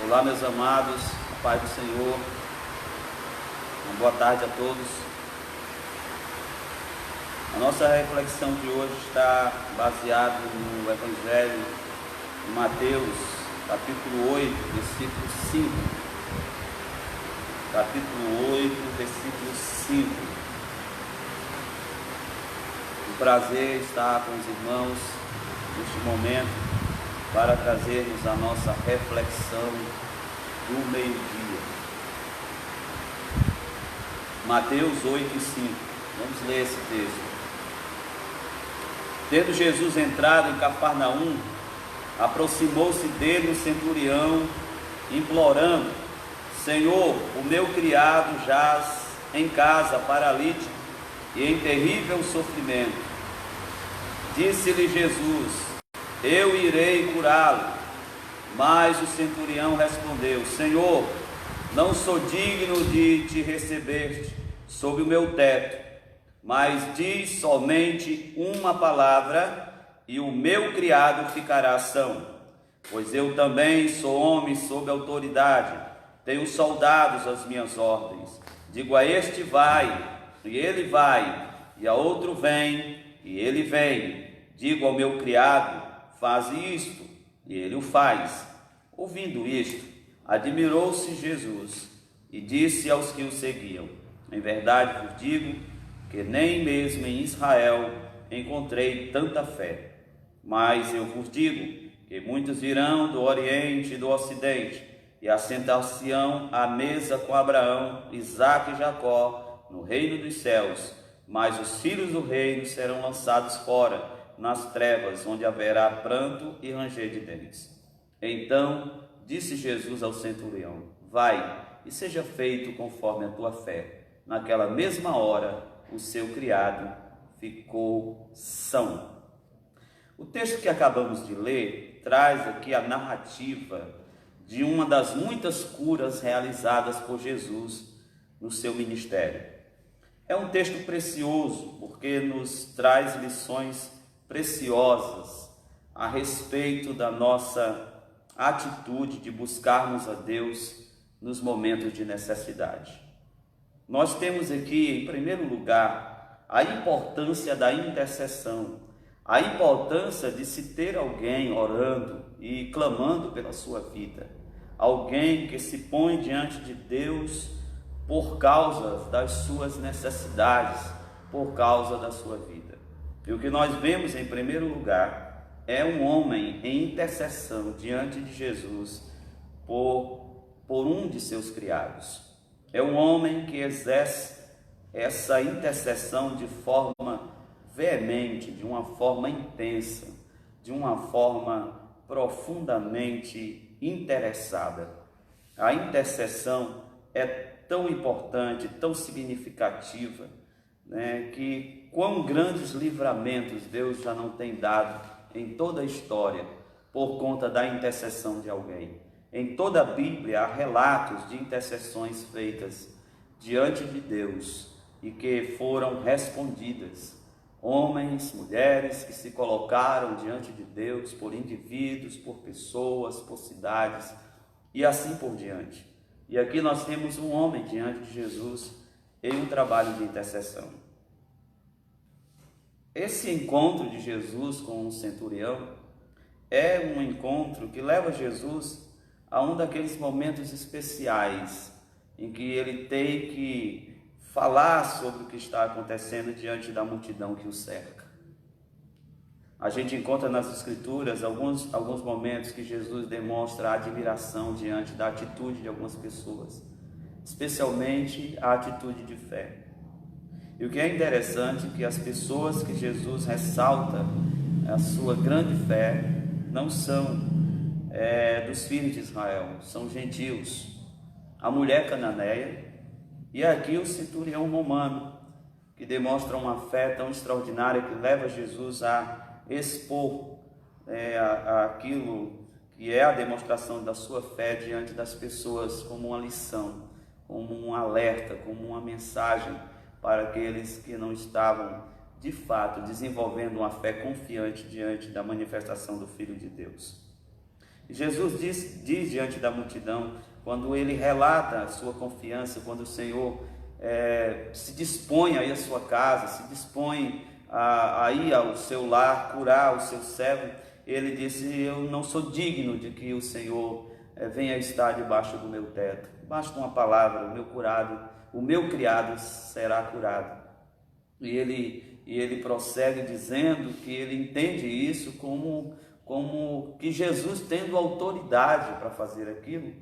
Olá, meus amados, a paz do Senhor, uma boa tarde a todos. A nossa reflexão de hoje está baseada no Evangelho de Mateus, capítulo 8, versículo 5. Capítulo 8, versículo 5. Um prazer estar com os irmãos neste momento para trazermos a nossa reflexão do meio-dia. Mateus 8 e 5. Vamos ler esse texto. Tendo Jesus entrado em Cafarnaum, aproximou-se dele um centurião, implorando: Senhor, o meu criado jaz em casa, paralítico e em terrível sofrimento. Disse-lhe Jesus: eu irei curá-lo. Mas o centurião respondeu: Senhor, não sou digno de te receber sob o meu teto, mas diz somente uma palavra e o meu criado ficará são. Pois eu também sou homem sob autoridade, tenho soldados às minhas ordens. Digo a este: vai, e ele vai, e a outro: vem, e ele vem. Digo ao meu criado: faz isto, e ele o faz. Ouvindo isto, admirou-se Jesus e disse aos que o seguiam: em verdade vos digo que nem mesmo em Israel encontrei tanta fé. Mas eu vos digo que muitos virão do Oriente e do Ocidente e assentar-se-ão à mesa com Abraão, Isaque e Jacó no reino dos céus. Mas os filhos do reino serão lançados fora, nas trevas, onde haverá pranto e ranger de dentes. Então disse Jesus ao centurião: vai, e seja feito conforme a tua fé. Naquela mesma hora, o seu criado ficou são. O texto que acabamos de ler traz aqui a narrativa de uma das muitas curas realizadas por Jesus no seu ministério. É um texto precioso, porque nos traz lições preciosas a respeito da nossa atitude de buscarmos a Deus nos momentos de necessidade. Nós temos aqui, em primeiro lugar, a importância da intercessão, a importância de se ter alguém orando e clamando pela sua vida, alguém que se põe diante de Deus por causa das suas necessidades, por causa da sua vida. E o que nós vemos em primeiro lugar é um homem em intercessão diante de Jesus por um de seus criados. É um homem que exerce essa intercessão de forma veemente, de uma forma intensa, de uma forma profundamente interessada. A intercessão é tão importante, tão significativa, que quão grandes livramentos Deus já não tem dado em toda a história por conta da intercessão de alguém. Em toda a Bíblia há relatos de intercessões feitas diante de Deus e que foram respondidas. Homens, mulheres que se colocaram diante de Deus por indivíduos, por pessoas, por cidades e assim por diante. E aqui nós temos um homem diante de Jesus em um trabalho de intercessão. Esse encontro de Jesus com o centurião é um encontro que leva Jesus a um daqueles momentos especiais em que ele tem que falar sobre o que está acontecendo diante da multidão que o cerca. A gente encontra nas Escrituras alguns momentos que Jesus demonstra admiração diante da atitude de algumas pessoas, especialmente a atitude de fé. E o que é interessante é que as pessoas que Jesus ressalta a sua grande fé não são dos filhos de Israel, são gentios. A mulher cananeia e aqui o centurião romano, que demonstra uma fé tão extraordinária que leva Jesus a expor aquilo que é a demonstração da sua fé diante das pessoas como uma lição, como um alerta, como uma mensagem para aqueles que não estavam de fato desenvolvendo uma fé confiante diante da manifestação do Filho de Deus. Jesus diz diante da multidão, quando ele relata a sua confiança, quando o Senhor se dispõe a ir à sua casa, se dispõe a ir ao seu lar, curar o seu servo, ele disse: eu não sou digno de que o Senhor venha estar debaixo do meu teto. Basta uma palavra, o meu criado será curado. E ele prossegue dizendo que ele entende isso como que Jesus tendo autoridade para fazer aquilo.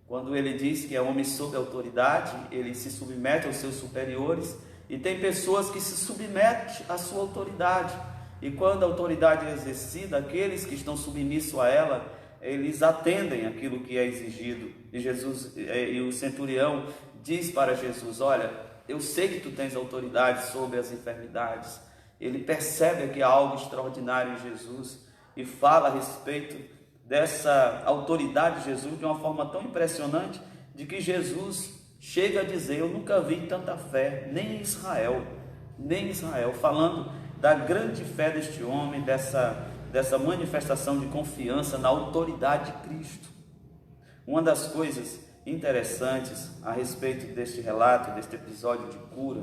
Quando ele diz que é homem sob autoridade, ele se submete aos seus superiores, e tem pessoas que se submetem à sua autoridade. E quando a autoridade é exercida, aqueles que estão submissos a ela, eles atendem aquilo que é exigido. E o centurião diz para Jesus: olha, eu sei que tu tens autoridade sobre as enfermidades. Ele percebe que há algo extraordinário em Jesus e fala a respeito dessa autoridade de Jesus de uma forma tão impressionante, de que Jesus chega a dizer: eu nunca vi tanta fé, nem em Israel, falando da grande fé deste homem, dessa manifestação de confiança na autoridade de Cristo. Uma das coisas interessantes a respeito deste relato, deste episódio de cura,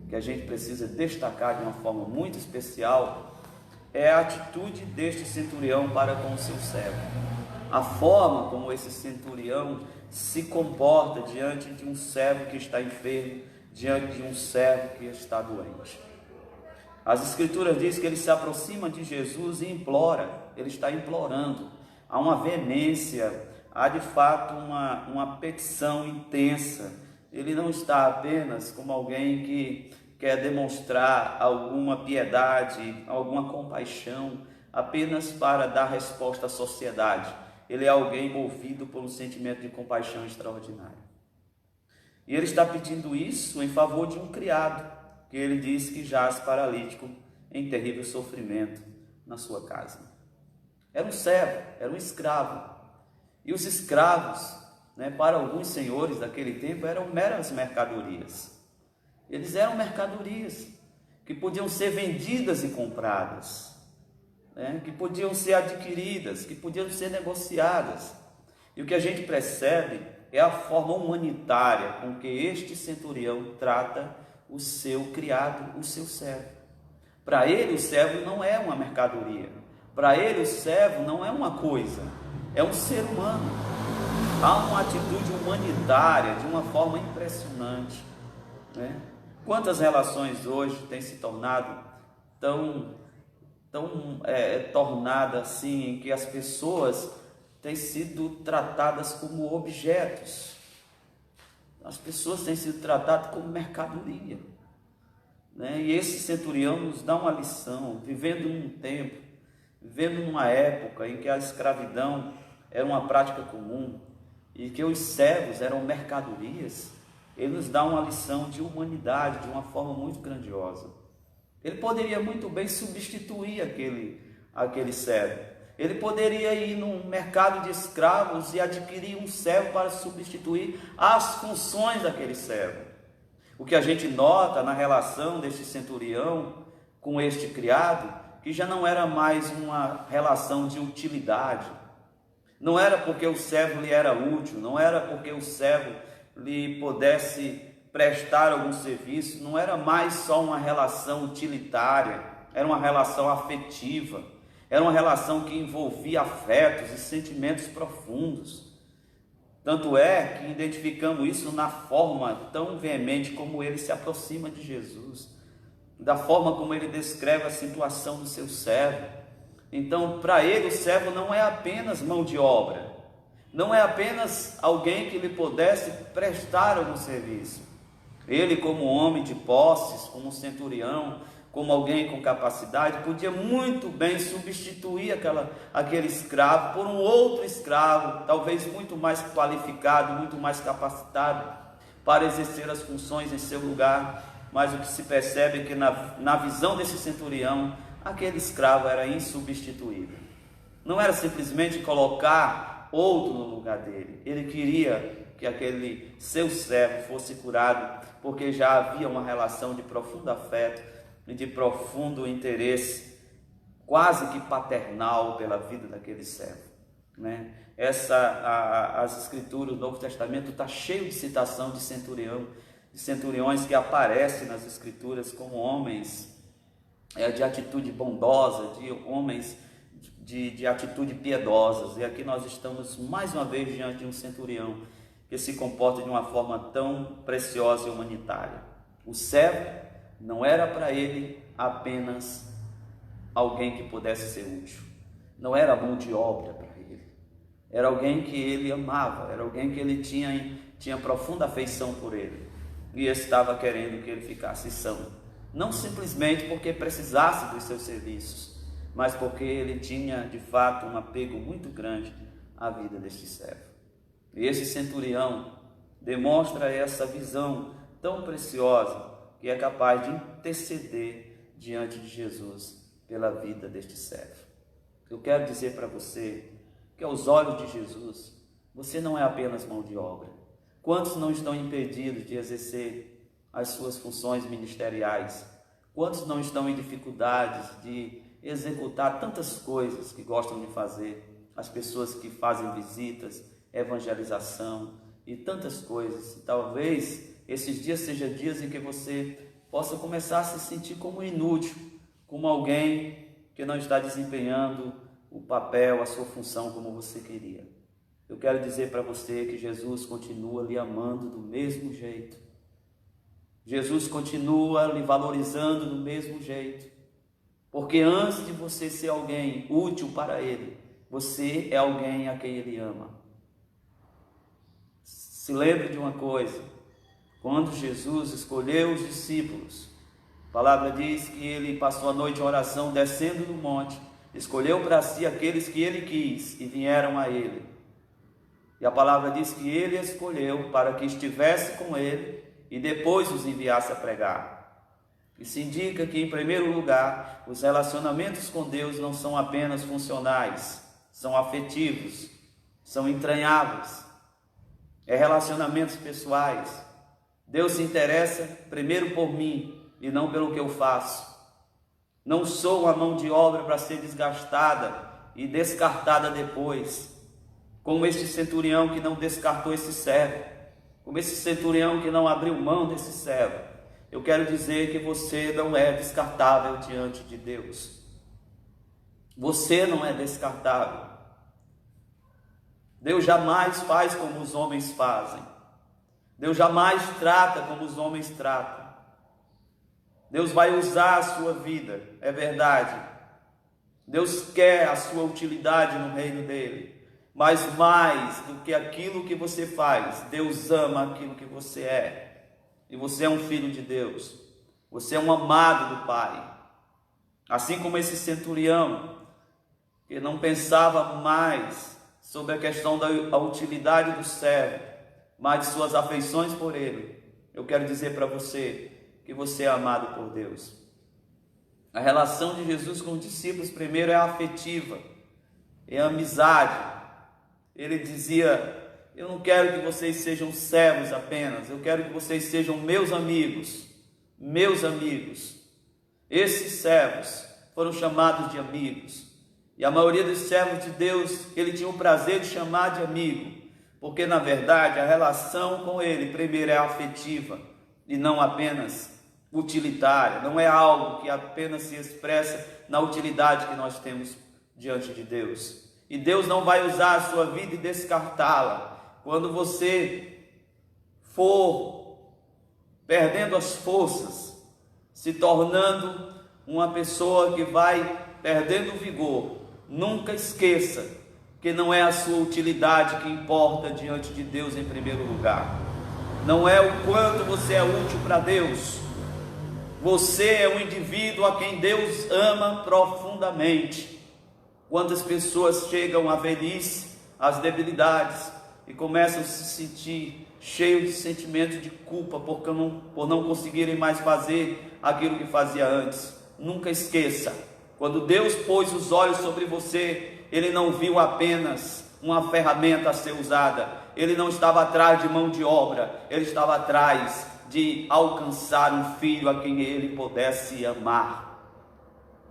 que a gente precisa destacar de uma forma muito especial, é a atitude deste centurião para com o seu servo. A forma como esse centurião se comporta diante de um servo que está enfermo, diante de um servo que está doente. As Escrituras dizem que ele se aproxima de Jesus e implora, ele está implorando. Há uma veemência, há de fato uma petição intensa. Ele não está apenas como alguém que quer demonstrar alguma piedade, alguma compaixão, apenas para dar resposta à sociedade. Ele é alguém movido por um sentimento de compaixão extraordinário. E ele está pedindo isso em favor de um criado, que ele diz que jaz paralítico em terrível sofrimento na sua casa. Era um servo, era um escravo. E os escravos, para alguns senhores daquele tempo, eram meras mercadorias. Eles eram mercadorias que podiam ser vendidas e compradas, que podiam ser adquiridas, que podiam ser negociadas. E o que a gente percebe é a forma humanitária com que este centurião trata o seu criado, o seu servo. Para ele, o servo não é uma mercadoria. Para ele, o servo não é uma coisa, é um ser humano. Há uma atitude humanitária de uma forma impressionante. Quantas relações hoje têm se tornado tão tornadas assim, em que as pessoas têm sido tratadas como objetos. As pessoas têm sido tratadas como mercadoria. E esse centurião nos dá uma lição, vivendo num tempo, vivendo numa época em que a escravidão era uma prática comum e que os servos eram mercadorias. Ele nos dá uma lição de humanidade de uma forma muito grandiosa. Ele poderia muito bem substituir aquele servo. Ele poderia ir num mercado de escravos e adquirir um servo para substituir as funções daquele servo. O que a gente nota na relação deste centurião com este criado, que já não era mais uma relação de utilidade. Não era porque o servo lhe era útil, não era porque o servo lhe pudesse prestar algum serviço, não era mais só uma relação utilitária, era uma relação afetiva, era uma relação que envolvia afetos e sentimentos profundos. Tanto é que identificamos isso na forma tão veemente como ele se aproxima de Jesus, da forma como ele descreve a situação do seu servo. Então, para ele, o servo não é apenas mão de obra, não é apenas alguém que lhe pudesse prestar algum serviço. Ele, como homem de posses, como um centurião, como alguém com capacidade, podia muito bem substituir aquele escravo por um outro escravo, talvez muito mais qualificado, muito mais capacitado para exercer as funções em seu lugar. Mas o que se percebe é que na visão desse centurião, aquele escravo era insubstituível. Não era simplesmente colocar outro no lugar dele. Ele queria que aquele seu servo fosse curado, porque já havia uma relação de profundo afeto e de profundo interesse, quase que paternal, pela vida daquele servo. né? As escrituras do Novo Testamento está cheio de citação de centuriões que aparecem nas escrituras como homens de atitude bondosa, de homens de atitude piedosas. E aqui nós estamos mais uma vez diante de um centurião que se comporta de uma forma tão preciosa e humanitária. O servo não era para ele apenas alguém que pudesse ser útil, não era mão de obra para ele, era alguém que ele amava, era alguém que ele tinha profunda afeição por ele, e estava querendo que ele ficasse são, não simplesmente porque precisasse dos seus serviços, mas porque ele tinha de fato um apego muito grande à vida deste servo. E esse centurião demonstra essa visão tão preciosa que é capaz de interceder diante de Jesus pela vida deste servo. Eu quero dizer para você que aos olhos de Jesus, você não é apenas mão de obra. Quantos não estão impedidos de exercer as suas funções ministeriais? Quantos não estão em dificuldades de executar tantas coisas que gostam de fazer? As pessoas que fazem visitas, evangelização e tantas coisas. E talvez esses dias sejam dias em que você possa começar a se sentir como inútil, como alguém que não está desempenhando o papel, a sua função como você queria. Eu quero dizer para você que Jesus continua lhe amando do mesmo jeito. Jesus continua lhe valorizando do mesmo jeito. Porque antes de você ser alguém útil para Ele, você é alguém a quem Ele ama. Se lembre de uma coisa: quando Jesus escolheu os discípulos, a palavra diz que Ele passou a noite em oração, descendo do monte, escolheu para si aqueles que Ele quis e vieram a Ele. E a palavra diz que Ele escolheu para que estivesse com Ele e depois os enviasse a pregar. Isso indica que, em primeiro lugar, os relacionamentos com Deus não são apenas funcionais, são afetivos, são entranháveis, relacionamentos pessoais. Deus se interessa primeiro por mim e não pelo que eu faço. Não sou uma mão de obra para ser desgastada e descartada depois, como este centurião que não descartou esse servo, como esse centurião que não abriu mão desse servo. Eu quero dizer que você não é descartável diante de Deus. Você não é descartável. Deus jamais faz como os homens fazem. Deus jamais trata como os homens tratam. Deus vai usar a sua vida, é verdade. Deus quer a sua utilidade no reino dele. Mas mais do que aquilo que você faz, Deus ama aquilo que você é. E você é um filho de Deus. Você é um amado do Pai. Assim como esse centurião, que não pensava mais sobre a questão da utilidade do servo, mas de suas afeições por ele. Eu quero dizer para você que você é amado por Deus. A relação de Jesus com os discípulos primeiro é afetiva, é amizade. Ele dizia: eu não quero que vocês sejam servos apenas, eu quero que vocês sejam meus amigos, meus amigos. Esses servos foram chamados de amigos, e a maioria dos servos de Deus, ele tinha o prazer de chamar de amigo, porque na verdade a relação com ele primeiro é afetiva, e não apenas utilitária, não é algo que apenas se expressa na utilidade que nós temos diante de Deus. E Deus não vai usar a sua vida e descartá-la. Quando você for perdendo as forças, se tornando uma pessoa que vai perdendo o vigor, nunca esqueça que não é a sua utilidade que importa diante de Deus em primeiro lugar. Não é o quanto você é útil para Deus. Você é um indivíduo a quem Deus ama profundamente. Quantas pessoas chegam à velhice, às debilidades, e começam a se sentir cheios de sentimento de culpa por não conseguirem mais fazer aquilo que fazia antes. Nunca esqueça, quando Deus pôs os olhos sobre você, Ele não viu apenas uma ferramenta a ser usada. Ele não estava atrás de mão de obra, Ele estava atrás de alcançar um filho a quem Ele pudesse amar.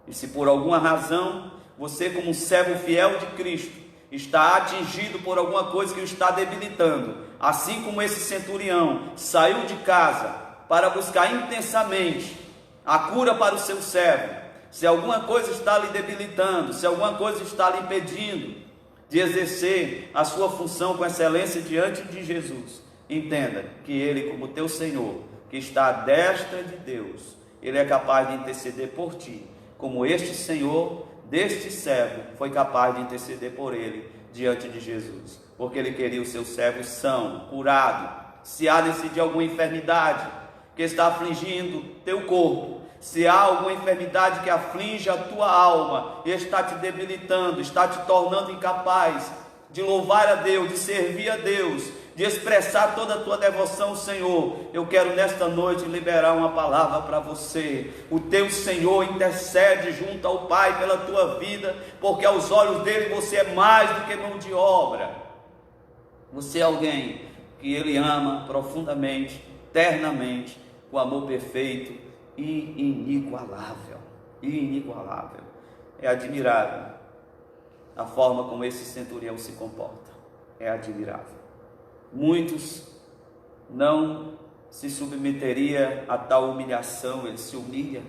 E se por alguma razão você, como um servo fiel de Cristo, está atingido por alguma coisa que o está debilitando, assim como esse centurião saiu de casa para buscar intensamente a cura para o seu servo, se alguma coisa está lhe debilitando, se alguma coisa está lhe impedindo de exercer a sua função com excelência diante de Jesus, entenda que Ele, como teu Senhor, que está à destra de Deus, Ele é capaz de interceder por ti, como este Senhor deste servo foi capaz de interceder por ele diante de Jesus, porque Ele queria o seu servo são, curado. Se há nesse dia alguma enfermidade que está afligindo teu corpo, se há alguma enfermidade que aflige a tua alma e está te debilitando, está te tornando incapaz de louvar a Deus, de servir a Deus, de expressar toda a tua devoção ao Senhor, eu quero nesta noite liberar uma palavra para você. O teu Senhor intercede junto ao Pai pela tua vida, porque aos olhos dele você é mais do que mão de obra. Você é alguém que Ele ama profundamente, eternamente, com amor perfeito e inigualável. Inigualável. É admirável a forma como esse centurião se comporta. É admirável. Muitos não se submeteria a tal humilhação. Ele se humilha,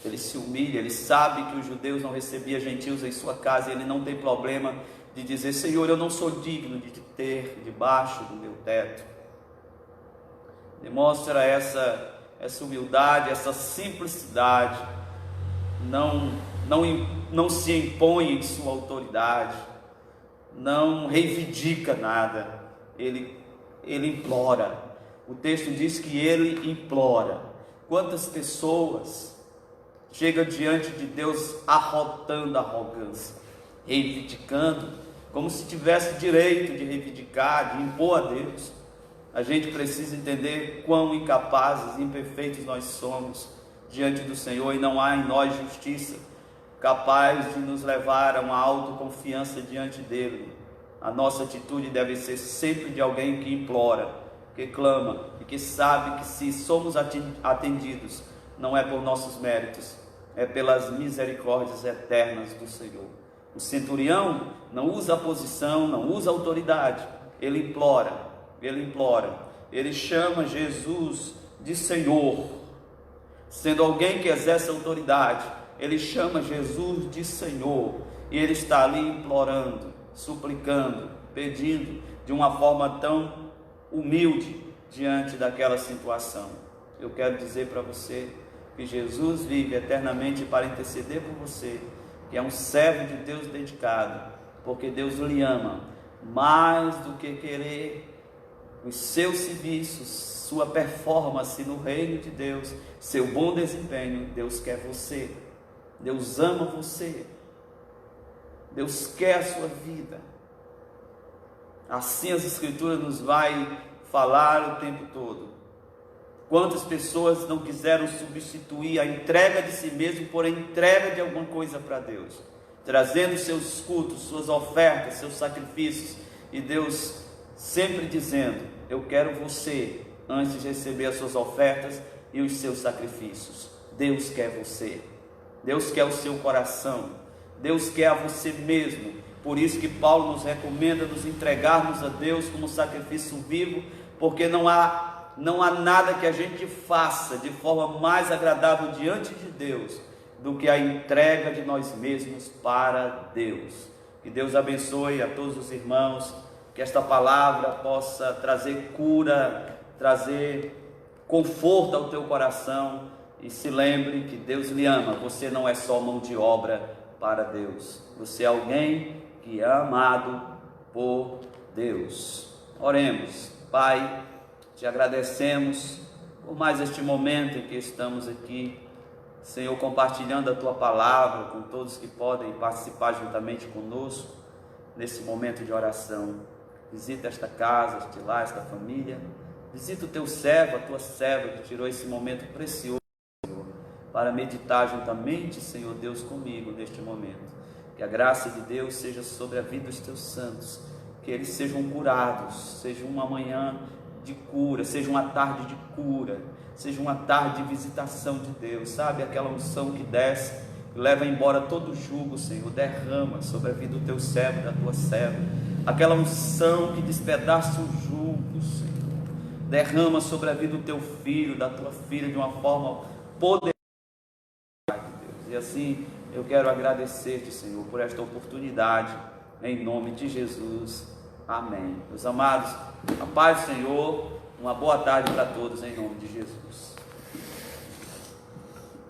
ele sabe que os judeus não recebiam gentios em sua casa, e ele não tem problema de dizer: Senhor, eu não sou digno de te ter debaixo do meu teto. Demonstra essa humildade, essa simplicidade, não se impõe em sua autoridade, não reivindica nada. Ele implora. O texto diz que ele implora. Quantas pessoas chegam diante de Deus arrotando a arrogância, reivindicando, como se tivesse direito de reivindicar, de impor a Deus. A gente precisa entender quão incapazes e imperfeitos nós somos diante do Senhor, e não há em nós justiça capaz de nos levar a uma autoconfiança diante dele. A nossa atitude deve ser sempre de alguém que implora, que clama e que sabe que se somos atendidos, não é por nossos méritos, é pelas misericórdias eternas do Senhor. O centurião não usa a posição, não usa a autoridade, ele implora, ele chama Jesus de Senhor. Sendo alguém que exerce autoridade, ele chama Jesus de Senhor, e ele está ali implorando, suplicando, pedindo de uma forma tão humilde diante daquela situação. Eu quero dizer para você que Jesus vive eternamente para interceder por você, que é um servo de Deus dedicado, porque Deus lhe ama mais do que querer os seus serviços, sua performance no reino de Deus, seu bom desempenho. Deus quer você, Deus ama você, Deus quer a sua vida. Assim as Escrituras nos vai falar o tempo todo. Quantas pessoas não quiseram substituir a entrega de si mesmo por a entrega de alguma coisa para Deus, trazendo seus cultos, suas ofertas, seus sacrifícios, e Deus sempre dizendo: eu quero você antes de receber as suas ofertas e os seus sacrifícios. Deus quer você, Deus quer o seu coração, Deus quer a você mesmo. Por isso que Paulo nos recomenda nos entregarmos a Deus como sacrifício vivo, porque não há nada que a gente faça de forma mais agradável diante de Deus do que a entrega de nós mesmos para Deus. Que Deus abençoe a todos os irmãos, que esta palavra possa trazer cura, trazer conforto ao teu coração, e se lembre que Deus lhe ama. Você não é só mão de obra para Deus, você é alguém que é amado por Deus. Oremos. Pai, te agradecemos por mais este momento em que estamos aqui, Senhor, compartilhando a tua palavra com todos que podem participar juntamente conosco nesse momento de oração. Visita esta casa, este lar, esta família. Visita o teu servo, a tua serva, que tirou esse momento precioso, Senhor, para meditar juntamente, Senhor Deus, comigo neste momento. Que a graça de Deus seja sobre a vida dos teus santos, que eles sejam curados, seja uma manhã de cura, seja uma tarde de cura, seja uma tarde de visitação de Deus, sabe? Aquela unção que desce leva embora todo jugo, Senhor. Derrama sobre a vida do teu servo, da tua serva, aquela unção que despedaça o jugo, Senhor. Derrama sobre a vida do teu filho, da tua filha, de uma forma poderosa, Deus. E assim eu quero agradecer-te, Senhor, por esta oportunidade, em nome de Jesus. Amém. Meus amados, a paz do Senhor, uma boa tarde para todos, em nome de Jesus.